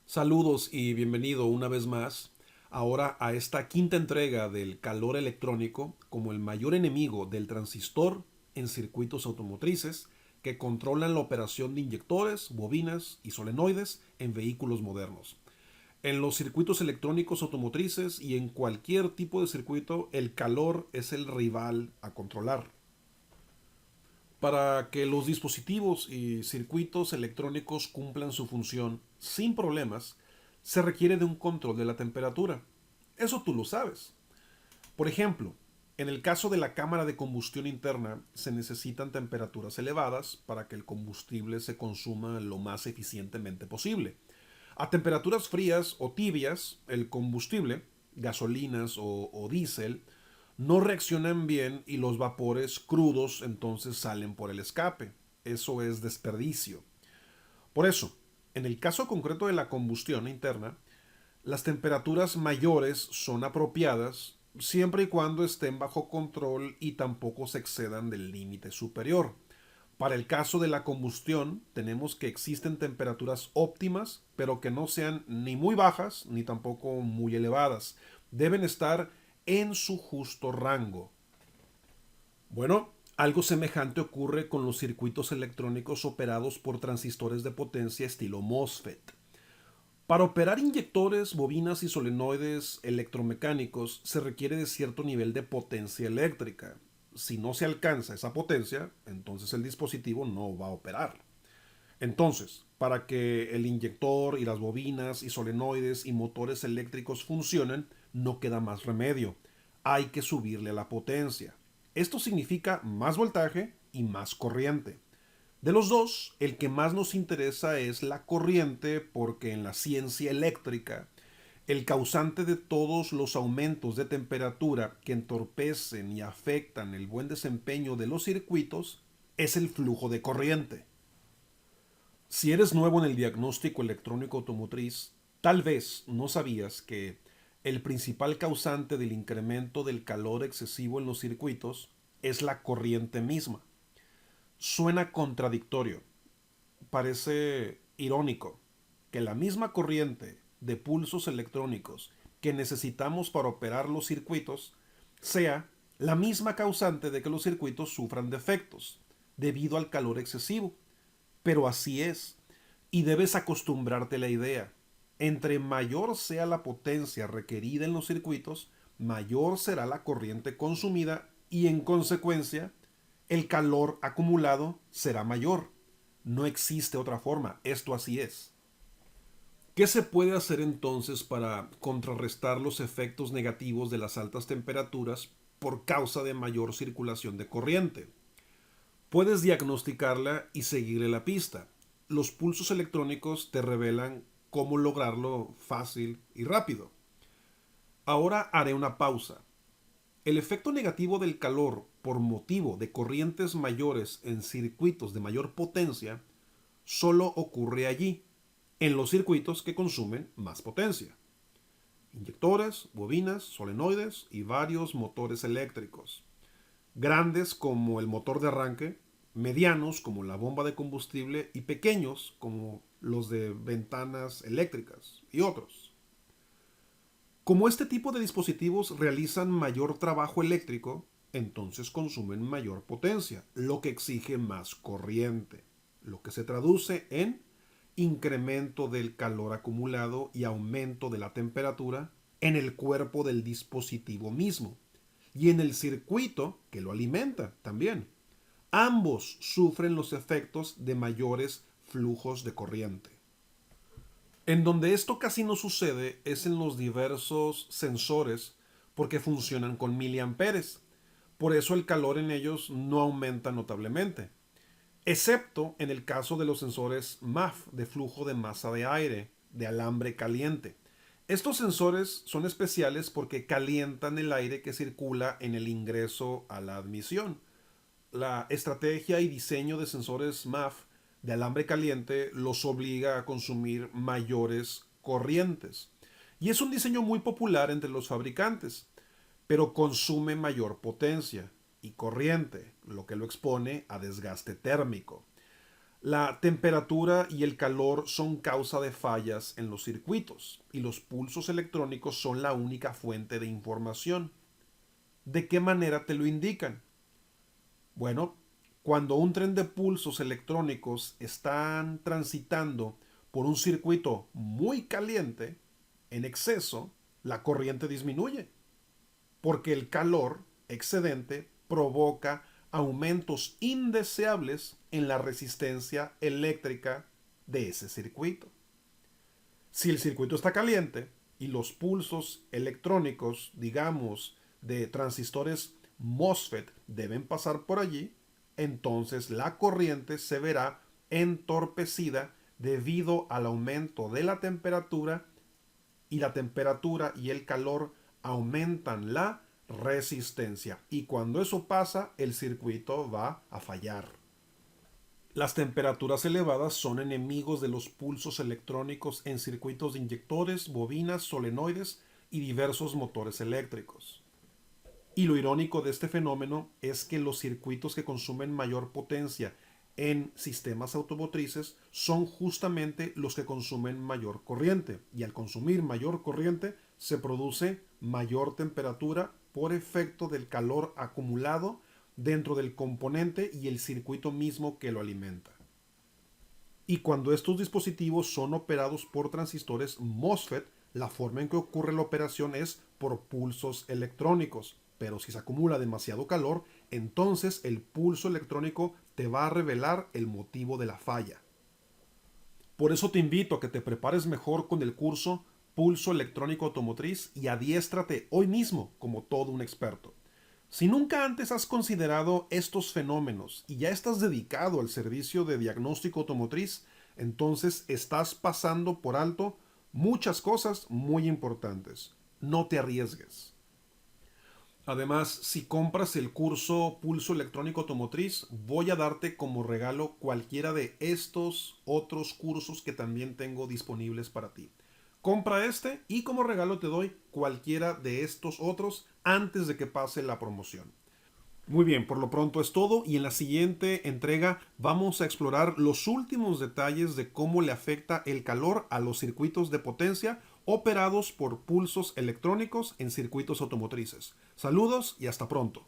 Saludos y bienvenido una vez más ahora a esta quinta entrega del calor electrónico como el mayor enemigo del transistor en circuitos automotrices que controlan la operación de inyectores, bobinas y solenoides en vehículos modernos. En los circuitos electrónicos automotrices y en cualquier tipo de circuito, el calor es el rival a controlar. Para que los dispositivos y circuitos electrónicos cumplan su función sin problemas, se requiere de un control de la temperatura. Eso tú lo sabes. Por ejemplo, en el caso de la cámara de combustión interna, se necesitan temperaturas elevadas para que el combustible se consuma lo más eficientemente posible. A temperaturas frías o tibias, el combustible, gasolinas o diésel, no reaccionan bien y los vapores crudos entonces salen por el escape. Eso es desperdicio. Por eso, en el caso concreto de la combustión interna, las temperaturas mayores son apropiadas siempre y cuando estén bajo control y tampoco se excedan del límite superior. Para el caso de la combustión, tenemos que existen temperaturas óptimas, pero que no sean ni muy bajas ni tampoco muy elevadas. Deben estar en su justo rango. Bueno, algo semejante ocurre con los circuitos electrónicos operados por transistores de potencia estilo MOSFET. Para operar inyectores, bobinas y solenoides electromecánicos se requiere de cierto nivel de potencia eléctrica. Si no se alcanza esa potencia, entonces el dispositivo no va a operar. Entonces, para que el inyector y las bobinas y solenoides y motores eléctricos funcionen, no queda más remedio. Hay que subirle la potencia. Esto significa más voltaje y más corriente. De los dos, el que más nos interesa es la corriente porque en la ciencia eléctrica, el causante de todos los aumentos de temperatura que entorpecen y afectan el buen desempeño de los circuitos es el flujo de corriente. Si eres nuevo en el diagnóstico electrónico automotriz, tal vez no sabías que el principal causante del incremento del calor excesivo en los circuitos es la corriente misma. Suena contradictorio, parece irónico que la misma corriente de pulsos electrónicos que necesitamos para operar los circuitos sea la misma causante de que los circuitos sufran defectos debido al calor excesivo. Pero así es, y debes acostumbrarte a la idea. Entre mayor sea la potencia requerida en los circuitos, mayor será la corriente consumida y en consecuencia el calor acumulado será mayor. No existe otra forma, esto así es. ¿Qué se puede hacer entonces para contrarrestar los efectos negativos de las altas temperaturas por causa de mayor circulación de corriente? Puedes diagnosticarla y seguirle la pista. Los pulsos electrónicos te revelan cómo lograrlo fácil y rápido. Ahora haré una pausa. El efecto negativo del calor por motivo de corrientes mayores en circuitos de mayor potencia solo ocurre allí, en los circuitos que consumen más potencia. Inyectores, bobinas, solenoides y varios motores eléctricos. Grandes como el motor de arranque, medianos como la bomba de combustible y pequeños como los de ventanas eléctricas y otros. Como este tipo de dispositivos realizan mayor trabajo eléctrico, entonces consumen mayor potencia, lo que exige más corriente, lo que se traduce en incremento del calor acumulado y aumento de la temperatura en el cuerpo del dispositivo mismo y en el circuito que lo alimenta también. Ambos sufren los efectos de mayores flujos de corriente. En donde esto casi no sucede es en los diversos sensores porque funcionan con miliamperes. Por eso el calor en ellos no aumenta notablemente, excepto en el caso de los sensores MAF de flujo de masa de aire, de alambre caliente. Estos sensores son especiales porque calientan el aire que circula en el ingreso a la admisión. La estrategia y diseño de sensores MAF de alambre caliente los obliga a consumir mayores corrientes. Y es un diseño muy popular entre los fabricantes, pero consume mayor potencia y corriente, lo que lo expone a desgaste térmico. La temperatura y el calor son causa de fallas en los circuitos y los pulsos electrónicos son la única fuente de información. ¿De qué manera te lo indican? Bueno, cuando un tren de pulsos electrónicos están transitando por un circuito muy caliente, en exceso, la corriente disminuye, porque el calor excedente provoca aumentos indeseables en la resistencia eléctrica de ese circuito. Si el circuito está caliente y los pulsos electrónicos, digamos, de transistores MOSFET deben pasar por allí, entonces la corriente se verá entorpecida debido al aumento de la temperatura, y la temperatura y el calor aumentan la resistencia. Y cuando eso pasa, el circuito va a fallar. Las temperaturas elevadas son enemigos de los pulsos electrónicos en circuitos de inyectores, bobinas, solenoides y diversos motores eléctricos. Y lo irónico de este fenómeno es que los circuitos que consumen mayor potencia en sistemas automotrices son justamente los que consumen mayor corriente. Y al consumir mayor corriente se produce mayor temperatura por efecto del calor acumulado dentro del componente y el circuito mismo que lo alimenta. Y cuando estos dispositivos son operados por transistores MOSFET, la forma en que ocurre la operación es por pulsos electrónicos. Pero si se acumula demasiado calor, entonces el pulso electrónico te va a revelar el motivo de la falla. Por eso te invito a que te prepares mejor con el curso Pulso Electrónico Automotriz y adiéstrate hoy mismo como todo un experto. Si nunca antes has considerado estos fenómenos y ya estás dedicado al servicio de diagnóstico automotriz, entonces estás pasando por alto muchas cosas muy importantes. No te arriesgues. Además, si compras el curso Pulso Electrónico Automotriz, voy a darte como regalo cualquiera de estos otros cursos que también tengo disponibles para ti. Compra este y como regalo te doy cualquiera de estos otros antes de que pase la promoción. Muy bien, por lo pronto es todo y en la siguiente entrega vamos a explorar los últimos detalles de cómo le afecta el calor a los circuitos de potencia operados por pulsos electrónicos en circuitos automotrices. Saludos y hasta pronto.